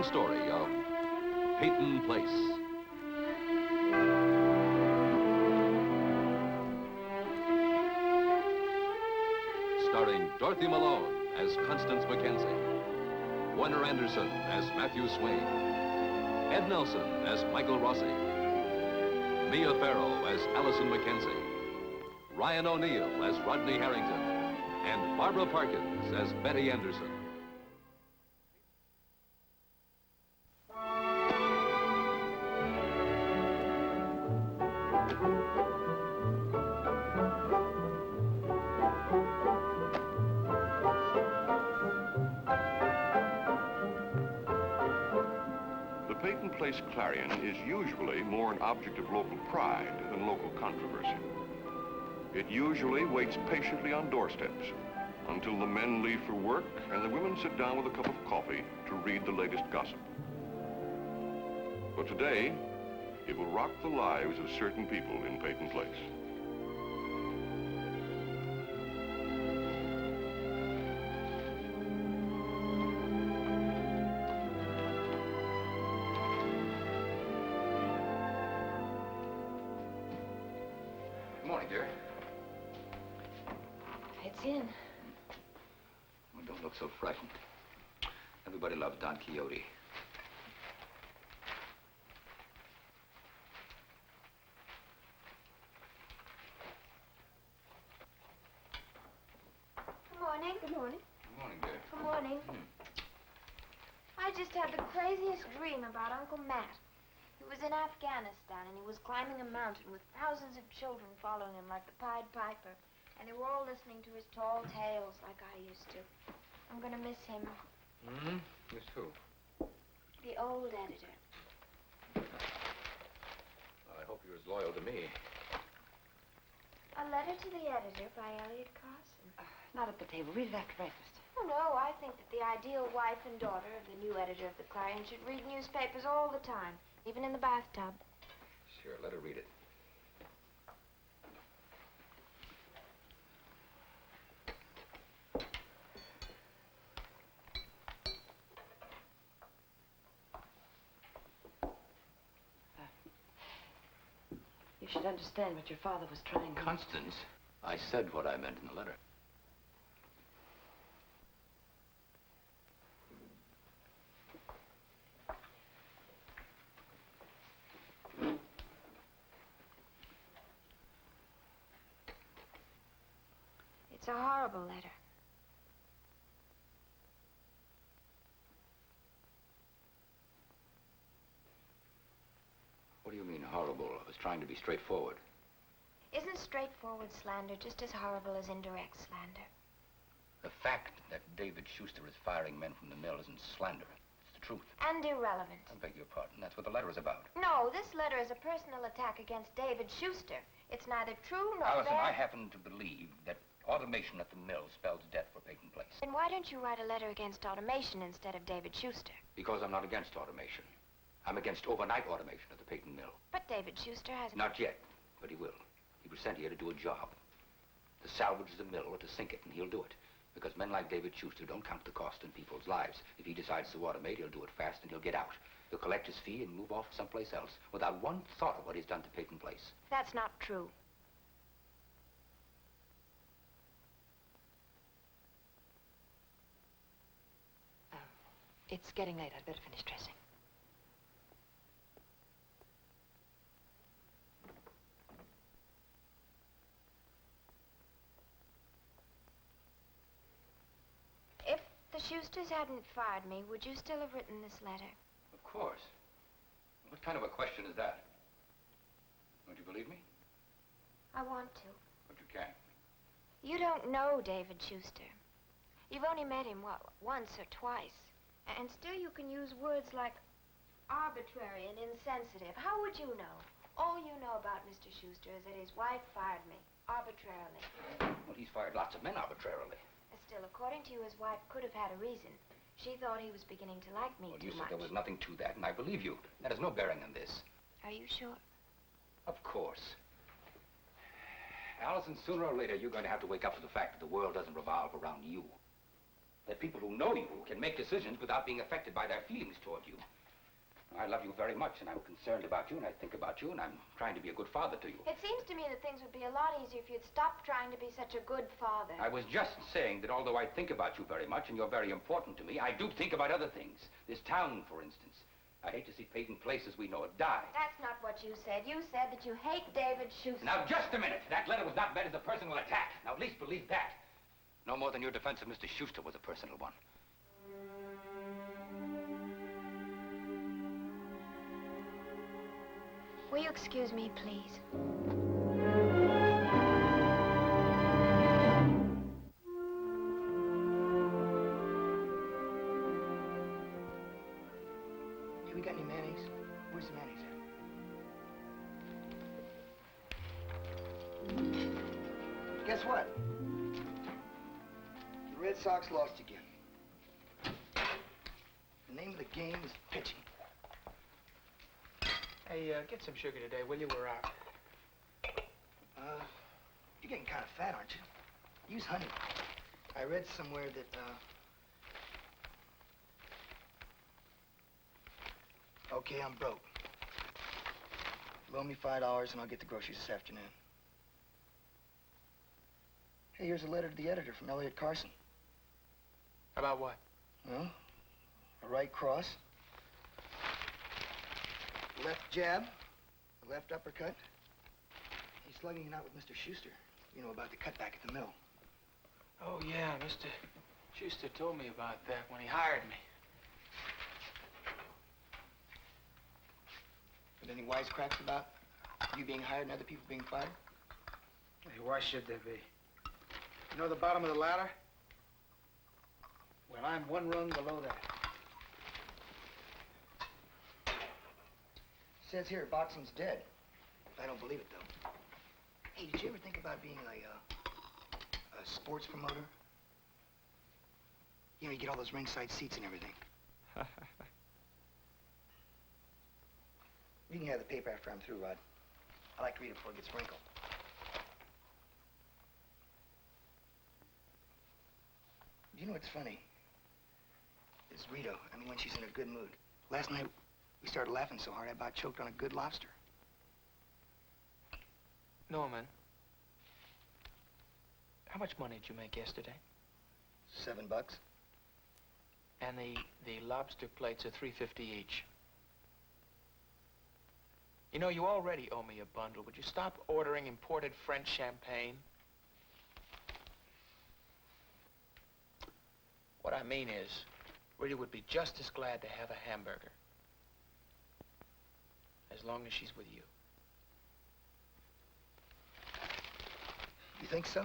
story of Peyton Place. Starring Dorothy Malone as Constance Mackenzie, Warner Anderson as Matthew Swain, Ed Nelson as Michael Rossi, Mia Farrow as Allison Mackenzie, Ryan O'Neill as Rodney Harrington, and Barbara Parkins as Betty Anderson. The Peyton Place Clarion is usually more an object of local pride than local controversy. It usually waits patiently on doorsteps until the men leave for work and the women sit down with a cup of coffee to read the latest gossip. But today, it will rock the lives of certain people in Peyton Place. Good morning, dear. It's in. Well, don't look so frightened. Everybody loves Don Quixote. Good morning. Good morning. Good morning, dear. Good morning. I just had the craziest dream about Uncle Matt. He was in Afghanistan, and he was climbing a mountain with thousands of children following him like the Pied Piper. And they were all listening to his tall tales like I used to. I'm gonna miss him. Mm-hmm. Miss who? The old editor. Well, I hope you're as loyal to me. A letter to the editor by Elliot Carson. Not at the table. Read it after breakfast. Oh, no, I think that the ideal wife and daughter of the new editor of the Clarion should read newspapers all the time, even in the bathtub. Sure, let her read it. You should understand what your father was trying to... Constance, I said what I meant in the letter. It's a horrible letter. What do you mean, horrible? I was trying to be straightforward. Isn't straightforward slander just as horrible as indirect slander? The fact that David Schuster is firing men from the mill isn't slander. It's the truth. And irrelevant. I beg your pardon. That's what the letter is about. No, this letter is a personal attack against David Schuster. It's neither true nor Allison, fair. I happen to believe that automation at the mill spells death for Peyton Place. Then why don't you write a letter against automation instead of David Schuster? Because I'm not against automation. I'm against overnight automation at the Peyton mill. But David Schuster hasn't... Not yet, but he will. He was sent here to do a job. To salvage the mill or to sink it, and he'll do it. Because men like David Schuster don't count the cost in people's lives. If he decides to automate, he'll do it fast and he'll get out. He'll collect his fee and move off someplace else without one thought of what he's done to Peyton Place. That's not true. It's getting late. I'd better finish dressing. If the Schusters hadn't fired me, would you still have written this letter? Of course. What kind of a question is that? Don't you believe me? I want to. But you can't. You don't know David Schuster. You've only met him, what, once or twice. And still you can use words like arbitrary and insensitive. How would you know? All you know about Mr. Schuster is that his wife fired me, arbitrarily. Well, he's fired lots of men arbitrarily. Still, according to you, his wife could have had a reason. She thought he was beginning to like me Well, too you much. said there was nothing to that, and I believe you. That has no bearing on this. Are you sure? Of course. Allison, sooner or later, you're going to have to wake up to the fact that the world doesn't revolve around you. They're people who know you, who can make decisions without being affected by their feelings toward you. I love you very much, and I'm concerned about you, and I think about you, and I'm trying to be a good father to you. It seems to me that things would be a lot easier if you'd stop trying to be such a good father. I was just saying that although I think about you very much, and you're very important to me, I do think about other things. This town, for instance. I hate to see Peyton Place as we know it die. That's not what you said. You said that you hate David Schuster. Now, just a minute. That letter was not meant as a personal attack. Now, at least believe that. No more than your defense of Mr. Schuster was a personal one. Will you excuse me, please? Hey, we got any mayonnaise? Where's the mayonnaise at? Guess what? The Red Sox lost again. The name of the game is pitching. Hey, get some sugar today, will you? We're out. You're getting kind of fat, aren't you? Use honey. I read somewhere that, Okay, I'm broke. Loan me $5 and I'll get the groceries this afternoon. Hey, here's a letter to the editor from Elliot Carson. About what? Well, a right cross, left jab, a left uppercut. He's slugging it out with Mr. Schuster. You know, about the cutback at the mill. Oh, yeah, Mr. Schuster told me about that when he hired me. But any wisecracks about you being hired and other people being fired? Hey, why should there be? You know the bottom of the ladder? Well, I'm one rung below that. Says here boxing's dead. I don't believe it, though. Hey, did you ever think about being a sports promoter? You know, you get all those ringside seats and everything. You can have the paper after I'm through, Rod. I like to read it before it gets wrinkled. You know what's funny? Is Rita, when she's in a good mood. Last night, we started laughing so hard I about choked on a good lobster. Norman, how much money did you make yesterday? $7. And the lobster plates are $3.50 each. You know, you already owe me a bundle. Would you stop ordering imported French champagne? What I mean is, Rita would be just as glad to have a hamburger. As long as she's with you. You think so?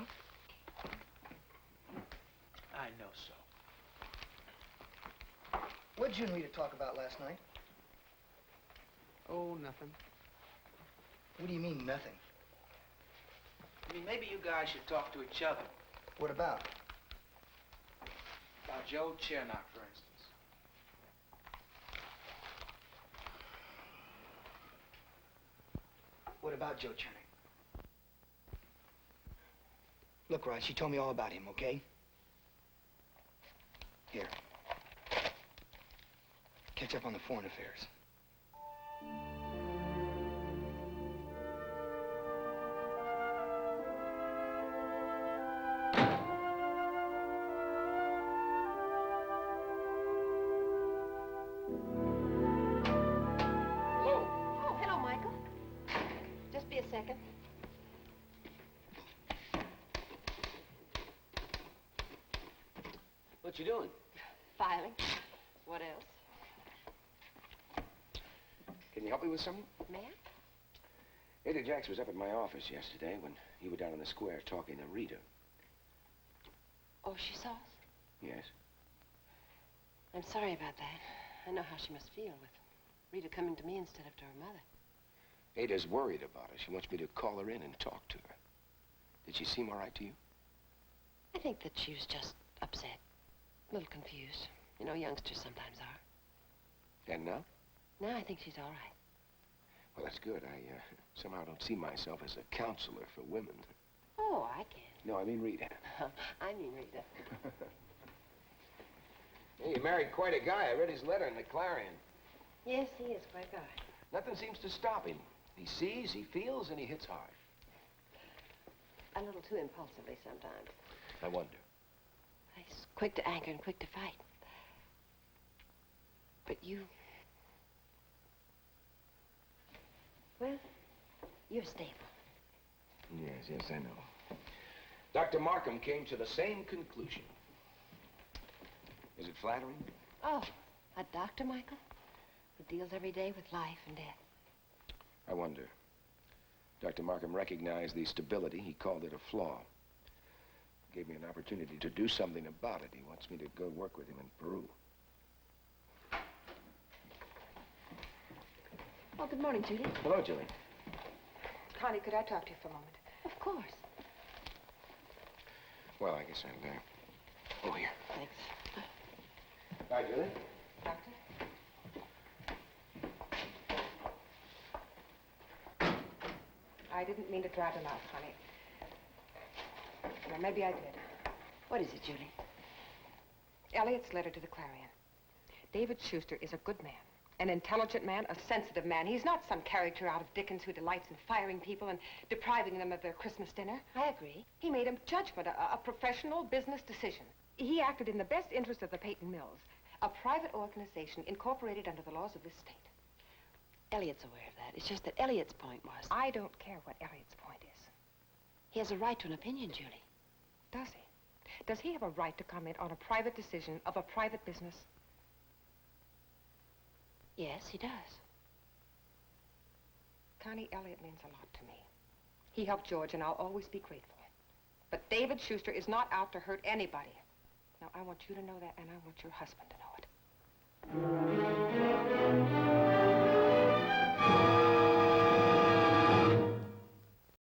I know so. What'd you and Rita talk about last night? Oh, nothing. What do you mean, nothing? I mean, maybe you guys should talk to each other. What about? About Joe Chernock, for instance. What about Joe Chernock? Look, Rod, she told me all about him, okay? Here. Catch up on the foreign affairs. Second. What you doing? Filing. What else? Can you help me with something? May I? Ada Jax was up at my office yesterday when you were down in the square talking to Rita. Oh, she saw us? Yes. I'm sorry about that. I know how she must feel with Rita coming to me instead of to her mother. Ada's worried about her. She wants me to call her in and talk to her. Did she seem all right to you? I think that she was just upset. A little confused. You know, youngsters sometimes are. And now? Now I think she's all right. Well, that's good. I somehow don't see myself as a counselor for women. Oh, I can. No, I mean Rita. I mean Rita. Hey, you married quite a guy. I read his letter in the Clarion. Yes, he is quite a guy. Nothing seems to stop him. He sees, he feels, and he hits hard. A little too impulsively sometimes. I wonder. He's quick to anger and quick to fight. But you... Well, you're stable. Yes, I know. Dr. Markham came to the same conclusion. Is it flattering? Oh, a doctor, Michael? Who deals every day with life and death. I wonder. Dr. Markham recognized the stability. He called it a flaw. Gave me an opportunity to do something about it. He wants me to go work with him in Peru. Oh, good morning, Judy. Hello, Julie. Connie, could I talk to you for a moment? Of course. Well, I guess I'll... Oh, here. Thanks. Bye, Julie. Doctor? I didn't mean to drive him out, Connie. Well, maybe I did. What is it, Julie? Elliot's letter to the Clarion. David Schuster is a good man. An intelligent man, a sensitive man. He's not some character out of Dickens who delights in firing people and depriving them of their Christmas dinner. I agree. He made a judgment, a professional business decision. He acted in the best interest of the Peyton Mills, a private organization incorporated under the laws of this state. Elliot's aware of that. It's just that Elliot's point was... I don't care what Elliot's point is. He has a right to an opinion, Julie. Does he? Does he have a right to comment on a private decision of a private business? Yes, he does. Connie, Elliot means a lot to me. He helped George, and I'll always be grateful. But David Schuster is not out to hurt anybody. Now, I want you to know that, and I want your husband to know it.